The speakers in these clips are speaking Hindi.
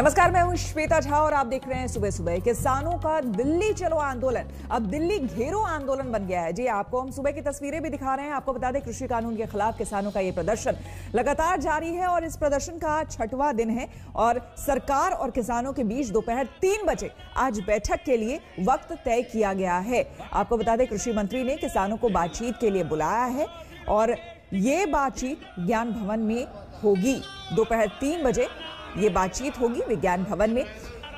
नमस्कार, मैं हूं श्वेता झा और आप देख रहे हैं सुबह सुबह। किसानों का दिल्ली चलो आंदोलन अब दिल्ली घेरो आंदोलन बन गया है। जी, आपको हम सुबह की तस्वीरें भी दिखा रहे हैं। आपको बता दें, कृषि कानून के खिलाफ किसानों का ये प्रदर्शन लगातार जारी है और इस प्रदर्शन का 6वां दिन है और सरकार और किसानों के बीच दोपहर 3 बजे आज बैठक के लिए वक्त तय किया गया है। आपको बता दें, कृषि मंत्री ने किसानों को बातचीत के लिए बुलाया है और ये बातचीत ज्ञान भवन में होगी। दोपहर 3 बजे ये बातचीत होगी विज्ञान भवन में।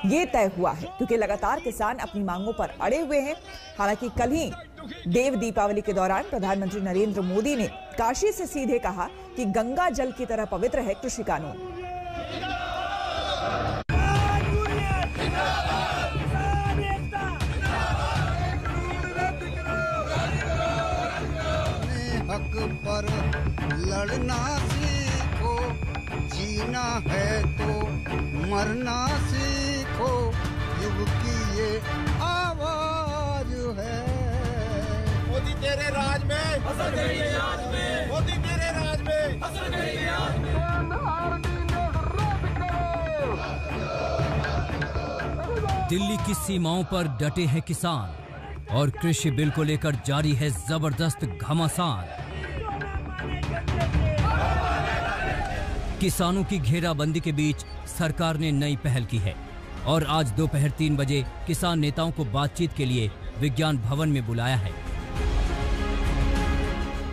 ये तय हुआ है क्योंकि लगातार किसान अपनी मांगों पर अड़े हुए हैं। हालांकि कल ही देव दीपावली के दौरान प्रधानमंत्री नरेंद्र मोदी ने काशी से सीधे कहा कि गंगा जल की तरह पवित्र है कृषि कानून। हक पर लड़ना सीखो, जीना है तो मरना सीखो, युग की ये आवाज है। मोदी तेरे राज में, असर करेंगे आज में। मोदी तेरे राज में, असर करेंगे आज में। दिल्ली की सीमाओं पर डटे हैं किसान और कृषि बिल को लेकर जारी है जबरदस्त घमासान। किसानों की घेराबंदी के बीच सरकार ने नई पहल की है और आज दोपहर 3 बजे किसान नेताओं को बातचीत के लिए विज्ञान भवन में बुलाया है।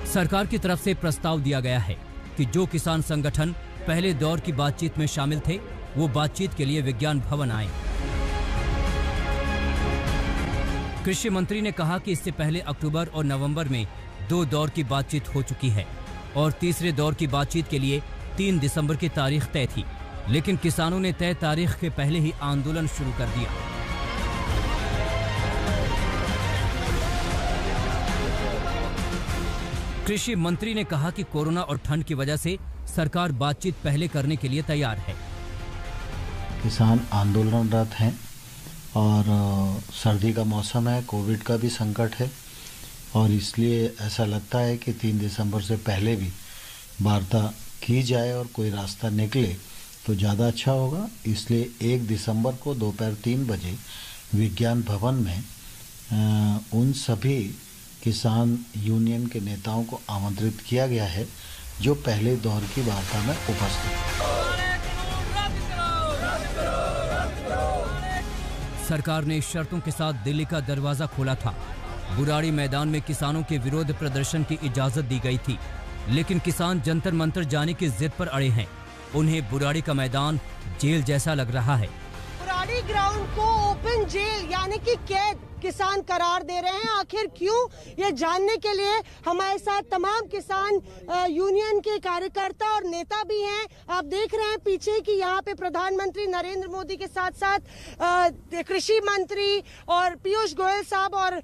सरकार की तरफ से प्रस्ताव दिया गया है कि जो किसान संगठन पहले दौर की बातचीत में शामिल थे वो बातचीत के लिए विज्ञान भवन आए। कृषि मंत्री ने कहा कि इससे पहले अक्टूबर और नवंबर में 2 दौर की बातचीत हो चुकी है और तीसरे दौर की बातचीत के लिए 3 दिसंबर की तारीख तय थी, लेकिन किसानों ने तय तारीख के पहले ही आंदोलन शुरू कर दिया। कृषि मंत्री ने कहा कि कोरोना और ठंड की वजह से सरकार बातचीत पहले करने के लिए तैयार है। किसान आंदोलनरत हैं और सर्दी का मौसम है, कोविड का भी संकट है और इसलिए ऐसा लगता है कि 3 दिसंबर से पहले भी वार्ता की जाए और कोई रास्ता निकले तो ज़्यादा अच्छा होगा। इसलिए 1 दिसंबर को दोपहर 3 बजे विज्ञान भवन में उन सभी किसान यूनियन के नेताओं को आमंत्रित किया गया है जो पहले दौर की वार्ता में उपस्थित हैं। सरकार ने शर्तों के साथ दिल्ली का दरवाजा खोला था। बुराड़ी मैदान में किसानों के विरोध प्रदर्शन की इजाजत दी गई थी, लेकिन किसान जंतर मंतर जाने की जिद पर अड़े हैं। उन्हें बुराड़ी का मैदान जेल जैसा लग रहा है। बुराड़ी ग्राउंड को ओपन जेल यानी कि कैद किसान करार दे रहे हैं। आखिर क्यों, ये जानने के लिए हमारे साथ तमाम किसान यूनियन के कार्यकर्ता और नेता भी हैं। आप देख रहे हैं पीछे कि यहाँ पे प्रधानमंत्री नरेंद्र मोदी के साथ साथ कृषि मंत्री और पीयूष गोयल साहब और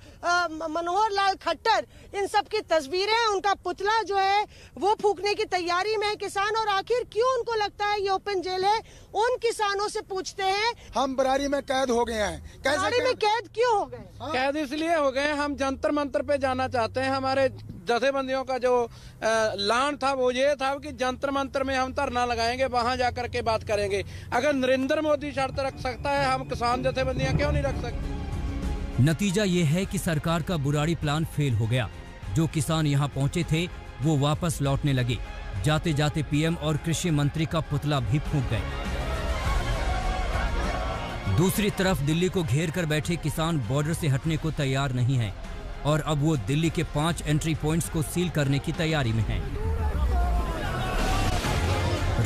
मनोहर लाल खट्टर, इन सब की तस्वीरें हैं। उनका पुतला जो है वो फूकने की तैयारी में है किसान। और आखिर क्यों उनको लगता है ये ओपन जेल है, उन किसानों से पूछते हैं। हम बरारी में कैद हो गए हैं। बरारी में कैद क्यों हो गए? कैद इसलिए हो गए, हम जंतर मंतर पे जाना चाहते हैं। हमारे जथेबंदियों का जो लान था वो ये था कि जंतर मंतर में हम धरना लगाएंगे, वहां जाकर के बात करेंगे। अगर नरेंद्र मोदी शर्त रख सकता है, हम किसान जथेबंदियां क्यों नहीं रख सकते? नतीजा ये है कि सरकार का बुराड़ी प्लान फेल हो गया। जो किसान यहाँ पहुँचे थे वो वापस लौटने लगे। जाते जाते पीएम और कृषि मंत्री का पुतला भी फूंक गए। दूसरी तरफ दिल्ली को घेर कर बैठे किसान बॉर्डर से हटने को तैयार नहीं हैं और अब वो दिल्ली के 5 एंट्री पॉइंट्स को सील करने की तैयारी में हैं।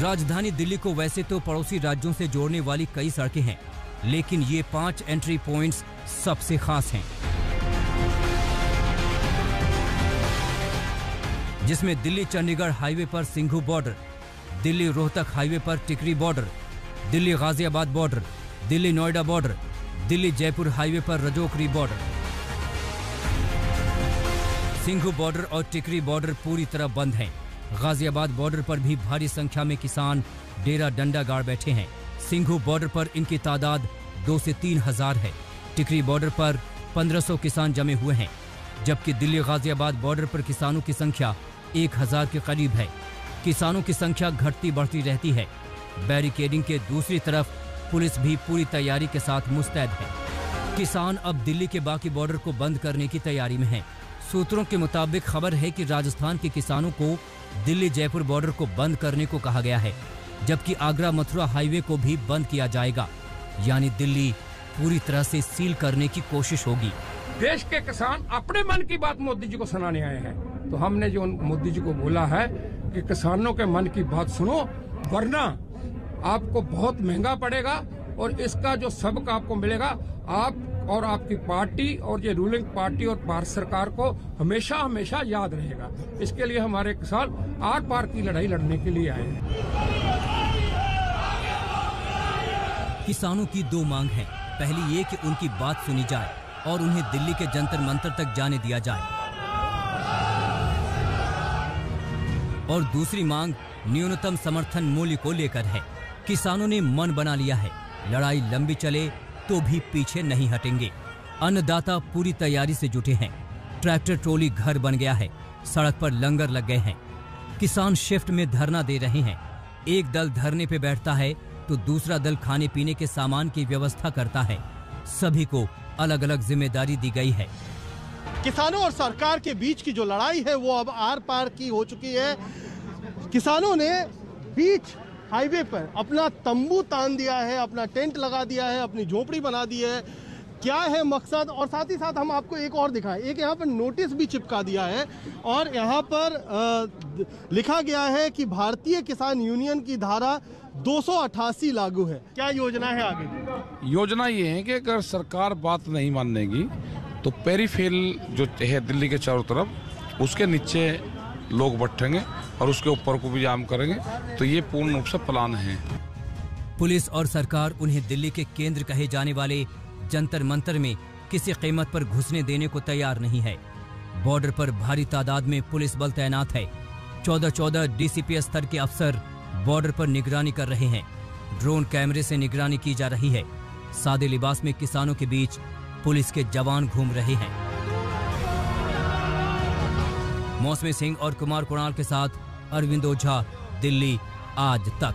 राजधानी दिल्ली को वैसे तो पड़ोसी राज्यों से जोड़ने वाली कई सड़कें हैं, लेकिन ये 5 एंट्री पॉइंट्स सबसे खास हैं, जिसमें दिल्ली चंडीगढ़ हाईवे पर सिंघू बॉर्डर, दिल्ली रोहतक हाईवे पर Tikri border, Delhi Ghaziabad border, Delhi Noida border, Delhi Jaipur highway पर रजौकरी बॉर्डर। सिंघू बॉर्डर और टिकरी बॉर्डर पूरी तरह बंद हैं। गाजियाबाद बॉर्डर पर भी भारी संख्या में किसान डेरा डंडा गाड़ बैठे हैं। सिंघू बॉर्डर पर इनकी तादाद 2 से 3 हजार है। टिकरी बॉर्डर पर 1500 किसान जमे हुए हैं, जबकि दिल्ली गाजियाबाद बॉर्डर पर किसानों की संख्या 1000 के करीब है। किसानों की संख्या घटती बढ़ती रहती है। बैरिकेडिंग के दूसरी तरफ पुलिस भी पूरी तैयारी के साथ मुस्तैद है। किसान अब दिल्ली के बाकी बॉर्डर को बंद करने की तैयारी में हैं। सूत्रों के मुताबिक खबर है कि राजस्थान के किसानों को दिल्ली जयपुर बॉर्डर को बंद करने को कहा गया है, जबकि आगरा मथुरा हाईवे को भी बंद किया जाएगा। यानी दिल्ली पूरी तरह से सील करने की कोशिश होगी। देश के किसान अपने मन की बात मोदी जी को सुनाने आए हैं, तो हमने जो मोदी जी को बोला है कि किसानों के मन की बात सुनो, वरना आपको बहुत महंगा पड़ेगा और इसका जो सबक आपको मिलेगा, आप और आपकी पार्टी और ये रूलिंग पार्टी और भारत सरकार को हमेशा हमेशा याद रहेगा। इसके लिए हमारे किसान आर पार की लड़ाई लड़ने के लिए आए हैं। किसानों की दो मांग है। पहली ये कि उनकी बात सुनी जाए और उन्हें दिल्ली के जंतर मंतर तक जाने दिया जाए, और दूसरी मांग न्यूनतम समर्थन मूल्य को लेकर है। किसानों ने मन बना लिया है, लड़ाई लंबी चले तो भी पीछे नहीं हटेंगे। अन्नदाता पूरी तैयारी से जुटे हैं। ट्रैक्टर ट्रॉली घर बन गया है, सड़क पर लंगर लग गए हैं। किसान शिफ्ट में धरना दे रहे हैं। एक दल धरने पे बैठता है तो दूसरा दल खाने पीने के सामान की व्यवस्था करता है। सभी को अलग अलग जिम्मेदारी दी गई है। किसानों और सरकार के बीच की जो लड़ाई है वो अब आर पार की हो चुकी है। किसानों ने बीच हाईवे पर अपना तंबू तान दिया है, अपना टेंट लगा दिया है, अपनी झोपड़ी बना दी है। क्या है मकसद? और साथ ही साथ हम आपको एक और दिखाएं, एक यहाँ पर नोटिस भी चिपका दिया है और यहाँ पर लिखा गया है कि भारतीय किसान यूनियन की धारा 288 लागू है। क्या योजना है आगे? योजना ये है कि अगर सरकार बात नहीं मानेगी तो पेरीफेरल जो है दिल्ली के चारों तरफ, उसके नीचे लोग बैठेंगे और उसके ऊपर को भी जाम करेंगे। तो ये पूर्ण रूप से प्लान है। पुलिस और सरकार उन्हें दिल्ली के केंद्र कहे जाने वाले जंतर मंतर में किसी कीमत पर घुसने देने को तैयार नहीं है। बॉर्डर पर भारी तादाद में पुलिस बल तैनात है। 14 डीसीपी स्तर के अफसर बॉर्डर पर निगरानी कर रहे हैं। ड्रोन कैमरे से निगरानी की जा रही है। सादे लिबास में किसानों के बीच पुलिस के जवान घूम रहे हैं। मौसमी सिंह और कुमार कुणाल के साथ अरविंद ओझा, दिल्ली आज तक।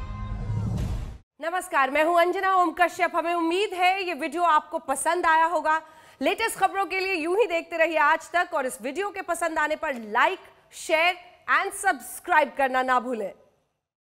नमस्कार, मैं हूं अंजना ओम कश्यप। हमें उम्मीद है ये वीडियो आपको पसंद आया होगा। लेटेस्ट खबरों के लिए यूं ही देखते रहिए आज तक, और इस वीडियो के पसंद आने पर लाइक, शेयर एंड सब्सक्राइब करना ना भूलें।